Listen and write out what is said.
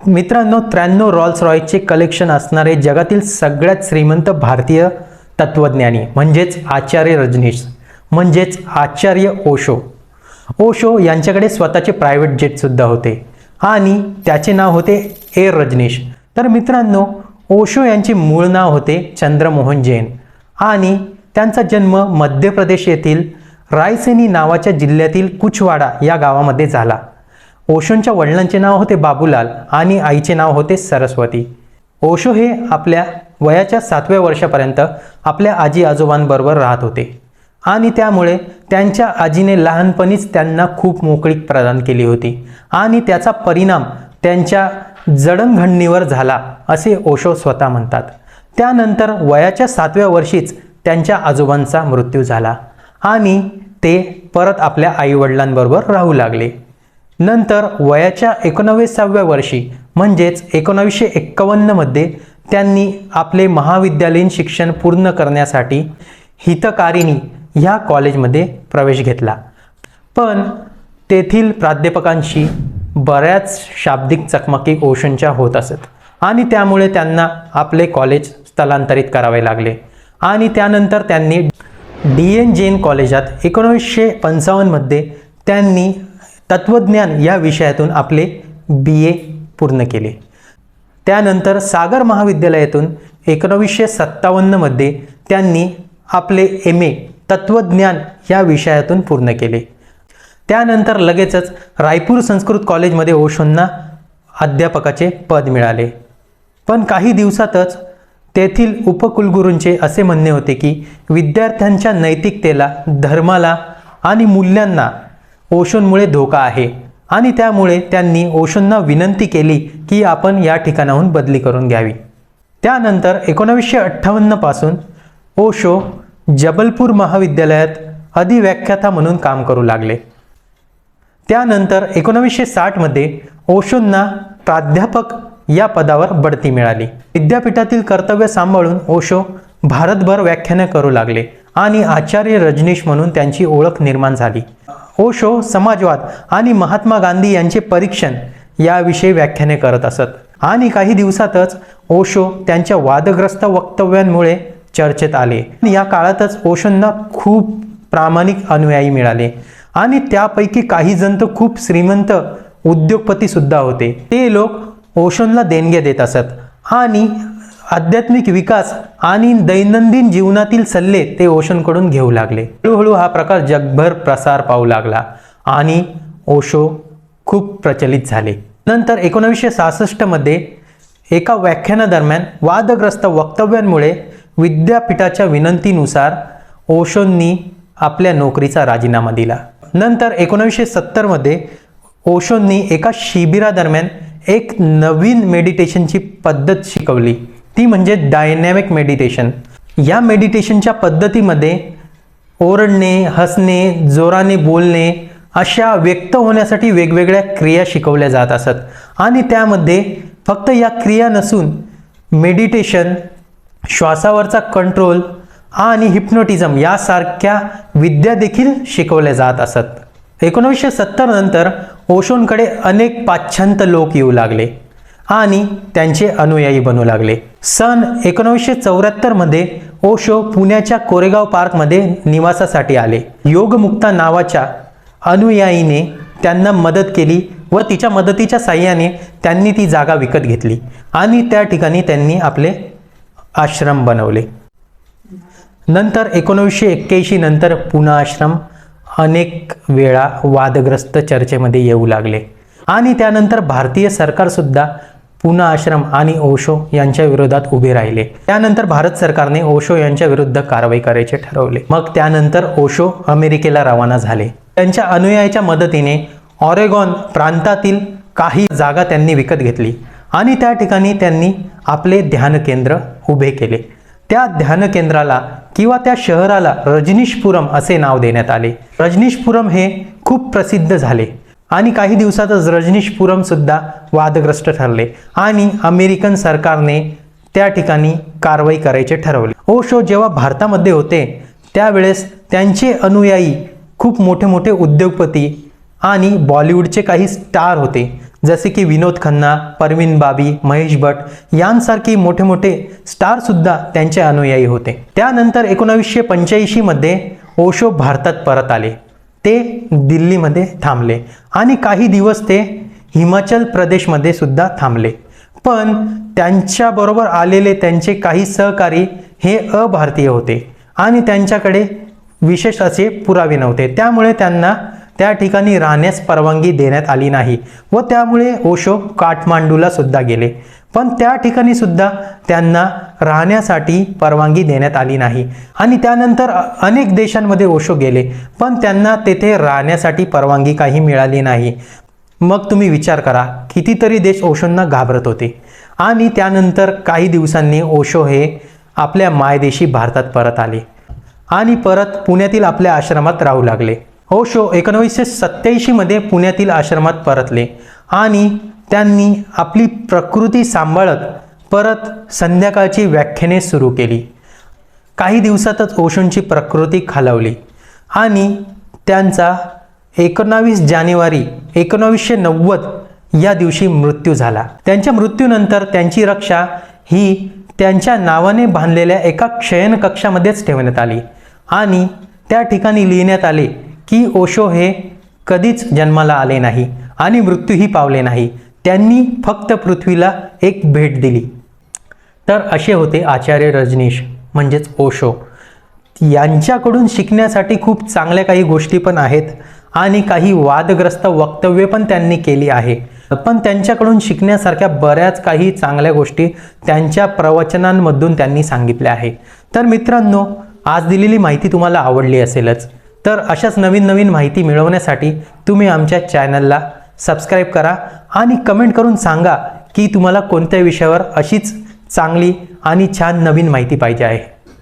मित्रांनो, 93 Rawls रॉयसचे collection असणारे जगातील सगळ्यात श्रीमंत भारतीय तत्वज्ञानी म्हणजेच आचार्य रजनीश म्हणजेच आचार्य ओशो यांच्याकडे स्वतःचे प्रायव्हेट जेट सुद्धा होते आणि त्याचे नाव होते एअर रजनीश। तर मित्रांनो, ओशो यांचे मूळ नाव होते चंद्रमोहन जैन आणि त्यांचा जन्म मध्य प्रदेश येथील रायसेनी नावाच्या जिल्ह्यातील कुचवाडा या गावामध्ये झाला। ओशोंच्या वडिलांचे नाव होते बाबूलाल आणि आईचे नाव होते सरस्वती। ओशो हे आपल्या वयाच्या 7व्या वर्षापर्यंत आपल्या आजी आजोबांबरोबर राहत होते आणि त्यामुळे त्यांच्या आजीने लहानपणीच त्यांना खूप मोकळीक प्रदान केली होती आणि त्याचा परिणाम त्यांच्या जडणघडणीवर झाला असे ओशो स्वतः म्हणतात। त्यानंतर वयाच्या 7व्या वर्षीच त्यांच्या आजोबांचा मृत्यू झाला आणि ते परत आपल्या आईवडिलांबरोबर राहू लागले। नंतर वयाच्या 19व्या वर्षी म्हणजेच 1951 मध्ये त्यांनी आपले महाविद्यालयीन शिक्षण पूर्ण करण्यासाठी हितकारिणी ह्या कॉलेजमध्ये प्रवेश घेतला, पण तेथील प्राध्यापकांशी बऱ्याच शाब्दिक चकमकी ओशोंच्या होत असत आणि त्यामुळे त्यांना आपले कॉलेज स्थलांतरित करावे लागले आणि त्यानंतर त्यांनी DN जैन कॉलेजात 1955 मध्ये त्यांनी तत्वज्ञान या विषयातून आपले BA पूर्ण केले। त्यानंतर सागर महाविद्यालयातून 1957 मध्ये त्यांनी आपले MA तत्वज्ञान या विषयातून पूर्ण केले। त्यानंतर लगेचच रायपूर संस्कृत कॉलेजमध्ये ओशोंना अध्यापकाचे पद मिळाले, पण काही दिवसातच तेथील उपकुलगुरूंचे असे म्हणणे होते की विद्यार्थ्यांच्या नैतिकतेला, धर्माला आणि मूल्यांना ओशोंमुळे धोका आहे आणि त्यामुळे त्यांनी ओशोंना विनंती केली की आपण या ठिकाणाहून बदली करून घ्यावी। त्यानंतर 1958 पासून ओशो जबलपूर महाविद्यालयात अधिव्याख्याता म्हणून काम करू लागले। त्यानंतर 1960 मध्ये ओशोंना प्राध्यापक या पदावर बढती मिळाली। विद्यापीठातील कर्तव्य सांभाळून ओशो भारतभर व्याख्याने करू लागले आणि आचार्य रजनीश म्हणून त्यांची ओळख निर्माण झाली। ओशो समाजवाद आणि महात्मा गांधी यांचे परीक्षण याविषयी व्याख्याने करत असत आणि काही दिवसातच ओशो त्यांच्या वादग्रस्त वक्तव्यांमुळे चर्चेत आले। या काळातच ओशोंना खूप प्रामाणिक अनुयायी मिळाले आणि त्यापैकी काही जण तर खूप श्रीमंत उद्योगपती सुद्धा होते। ते लोक ओशोंना देणग्या देत असत आणि आध्यात्मिक विकास आणि दैनंदिन जीवनातील सल्ले ते ओशोंकडून घेऊ लागले। हळूहळू हा प्रकार जगभर प्रसार पावू लागला आणि ओशो खूप प्रचलित झाले। नंतर 1966 मध्ये एका व्याख्यानादरम्यान वादग्रस्त वक्तव्यांमुळे विद्यापीठाच्या विनंतीनुसार ओशोंनी आपल्या नोकरीचा राजीनामा दिला। नंतर 1970 मध्ये ओशोंनी एका शिबिरादरम्यान एक नवीन मेडिटेशनची पद्धत शिकवली, ती म्हणजे डायनॅमिक मेडिटेशन। या मेडिटेशनच्या पद्धतीमध्ये ओरडणे, हसणे, जोराने बोलणे अशा व्यक्त होण्यासाठी वेगवेगळ्या क्रिया शिकवल्या जात असत आणि त्यामध्ये फक्त या क्रिया नसून मेडिटेशन, श्वासावरचा कंट्रोल आणि हिप्नोटिझम यासारख्या विद्या देखील शिकवल्या जात असत। 1970 नंतर ओशोंकडे अनेक पाश्चात्य लोक येऊ लागले आणि त्यांचे अनुयायी बनू लागले। सन 1974 मध्ये ओशो पुण्याच्या कोरेगाव पार्कमध्ये निवासासाठी आले। योगमुक्ता नावाच्या अनुयायीने त्यांना मदत केली व तिच्या मदतीच्या साहाय्याने त्यांनी ती जागा विकत घेतली आणि त्या ठिकाणी त्यांनी आपले आश्रम बनवले। नंतर 1981 नंतर पुन्हा आश्रम अनेक वेळा वादग्रस्त चर्चेमध्ये येऊ लागले आणि त्यानंतर भारतीय सरकार सुद्धा पुन्हा आश्रम आणि ओशो यांच्या विरोधात उभे राहिले। त्यानंतर भारत सरकारने ओशो यांच्या विरुद्ध कारवाई करायचे ठरवले। मग त्यानंतर ओशो अमेरिकेला रवाना झाले। त्यांच्या अनुयायाच्या मदतीने ऑरेगॉन प्रांतातील काही जागा त्यांनी विकत घेतली आणि त्या ठिकाणी त्यांनी आपले ध्यान केंद्र उभे केले। त्या ध्यान केंद्राला किंवा त्या शहराला रजनीशपुरम असे नाव देण्यात आले। रजनीशपुरम हे खूप प्रसिद्ध झाले आणि काही दिवसातच रजनीशपुरम सुद्धा वादग्रस्त ठरले आणि अमेरिकन सरकारने त्या ठिकाणी कारवाई करायचे ठरवले। ओशो जेव्हा भारतामध्ये होते त्यावेळेस त्यांचे अनुयायी खूप मोठे मोठे उद्योगपती आणि बॉलिवूडचे काही स्टार होते जसे की विनोद खन्ना, परवीन बाबी, महेश भट यांसारखी मोठे मोठे स्टारसुद्धा त्यांचे अनुयायी होते. त्यानंतर 1985 मध्ये ओशो भारतात परत आले. ते दिल्लीमध्ये थांबले आणि काही दिवस ते हिमाचल प्रदेशमध्ये सुद्धा थांबले. पण त्यांच्याबरोबर आलेले त्यांचे काही सहकारी हे अभारतीय होते आणि त्यांच्याकडे विशेष असे पुरावे नव्हते. त्यामुळे त्यांना त्या ठिकाणी राहण्यास परवानगी देण्यात आली नाही व त्यामुळे ओशो काठमांडूला सुद्धा गेले. पण त्या ठिकाणी सुद्धा त्यांना राहण्यासाठी परवानगी देण्यात आली नाही आणि त्यानंतर अनेक देशांमध्ये ओशो गेले, पण त्यांना तेथे राहण्यासाठी परवानगी काही मिळाली नाही. मग तुम्ही विचार करा, कितीतरी देश ओशोंना घाबरत होते. आणि त्यानंतर काही दिवसांनी ओशो हे आपल्या मायदेशी भारतात परत आले आणि परत पुण्यातील आपल्या आश्रमात राहू लागले. ओशो 1987 मध्ये पुण्यातील आश्रमात परतले आणि त्यांनी आपली प्रकृती सांभाळत परत संध्याकाळची व्याख्याने सुरू केली. काही दिवसातच ओशोंची प्रकृती खालावली आणि त्यांचा 19 जानेवारी 1990 या दिवशी मृत्यू झाला. त्यांच्या मृत्यूनंतर त्यांची रक्षा ही त्यांच्या नावाने बांधलेल्या एका शयनकक्षामध्येच ठेवण्यात आली आणि त्या ठिकाणी लिहिण्यात आले की ओशो हे कधीच जन्माला आले नाही आणि मृत्यूही पावले नाही. त्यांनी फक्त पृथ्वीला एक भेट दिली. तर असे होते आचार्य रजनीश म्हणजेच ओशो. यांच्याकडून शिकण्यासाठी खूप चांगल्या काही गोष्टी पण आहेत आणि काही वादग्रस्त वक्तव्ये पण त्यांनी केली आहे. पण त्यांच्याकडून शिकण्यासारख्या बऱ्याच काही चांगल्या गोष्टी त्यांच्या प्रवचनांमधून त्यांनी सांगितल्या आहे. तर मित्रांनो, आज दिलेली माहिती तुम्हाला आवडली असेलच. तर अशाच नवीन नवीन माहिती मिळवण्यासाठी तुम्ही आमच्या चॅनलला सबस्क्राईब करा आणि कमेंट करून सांगा की तुम्हाला कोणत्या विषयावर अशीच चांगली आणि छान नवीन माहिती पाहिजे आहे.